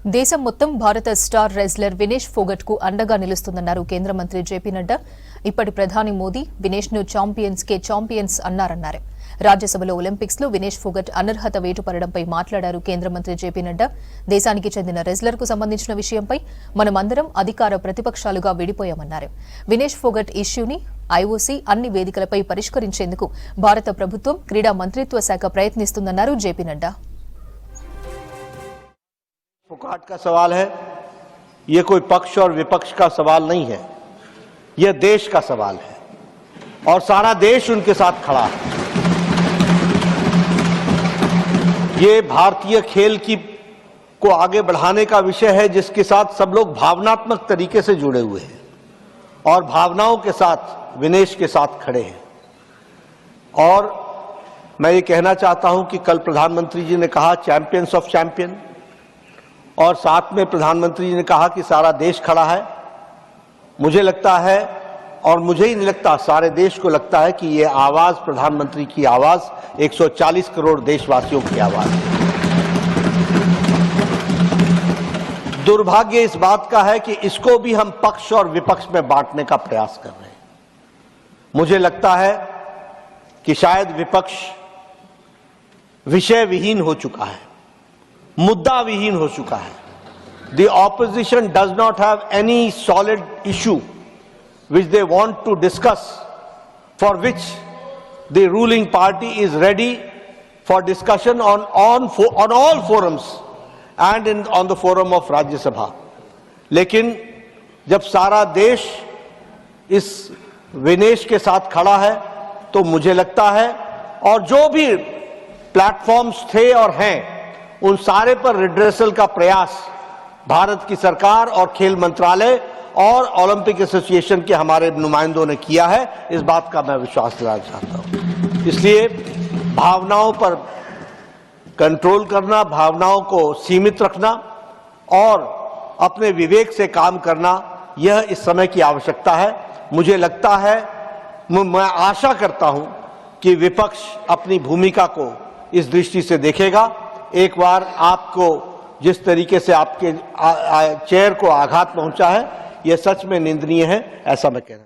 దేశం మొత్తం భారత స్టార్ రెజ్లర్ వినేష్ ఫోగట్ కు అండగా నిలుస్తుందన్నారు కేంద్ర మంత్రి జేపీ నడ్డా. ఇప్పటి ప్రధాని మోదీ వినేష్ ను ఛాంపియన్స్ అన్నారన్నారు. రాజ్యసభలో ఒలింపిక్స్ లో వినేష్ ఫోగట్ అనర్హత వేటు పడడంపై మాట్లాడారు కేంద్ర మంత్రి జేపీ నడ్డా. దేశానికి చెందిన రెజ్లర్ కు సంబంధించిన విషయంపై మనమందరం అధికార ప్రతిపక్షాలుగా విడిపోయామన్నారు. వినేష్ ఫోగట్ ఇష్యూని ఐఓసీ అన్ని వేదికలపై పరిష్కరించేందుకు భారత ప్రభుత్వం క్రీడా మంత్రిత్వ శాఖ ప్రయత్నిస్తుందన్నారు జేపీ నడ్డా. फोगाट का सवाल है, यह कोई पक्ष और विपक्ष का सवाल नहीं है, यह देश का सवाल है और सारा देश उनके साथ खड़ा है। ये भारतीय खेल को आगे बढ़ाने का विषय है जिसके साथ सब लोग भावनात्मक तरीके से जुड़े हुए हैं और भावनाओं के साथ विनेश के साथ खड़े हैं। और मैं ये कहना चाहता हूं कि कल प्रधानमंत्री जी ने कहा चैंपियंस ऑफ चैंपियन, और साथ में प्रधानमंत्री जी ने कहा कि सारा देश खड़ा है। मुझे लगता है, और मुझे ही नहीं लगता, सारे देश को लगता है कि ये आवाज प्रधानमंत्री की आवाज 140 करोड़ देशवासियों की आवाज है। दुर्भाग्य इस बात का है कि इसको भी हम पक्ष और विपक्ष में बांटने का प्रयास कर रहे हैं। मुझे लगता है कि शायद विपक्ष विषय विहीन हो चुका है, मुद्दा विहीन हो चुका है। The opposition does not have any solid issue which they want to discuss, for which the ruling party is ready for discussion on all forums and on the forum of Rajya Sabha. लेकिन जब सारा देश इस विनेश के साथ खड़ा है तो मुझे लगता है, और जो भी प्लेटफॉर्म्स थे और हैं, उन सारे पर रिड्रेसल का प्रयास भारत की सरकार और खेल मंत्रालय और ओलंपिक एसोसिएशन के हमारे नुमाइंदों ने किया है। इस बात का मैं विश्वास दिलाना चाहता हूं। इसलिए भावनाओं पर कंट्रोल करना, भावनाओं को सीमित रखना और अपने विवेक से काम करना, यह इस समय की आवश्यकता है। मुझे लगता है, मैं आशा करता हूं कि विपक्ष अपनी भूमिका को इस दृष्टि से देखेगा। एक बार आपको जिस तरीके से आपके चेयर को आघात पहुंचा है, यह सच में निंदनीय है, ऐसा मैं कहना।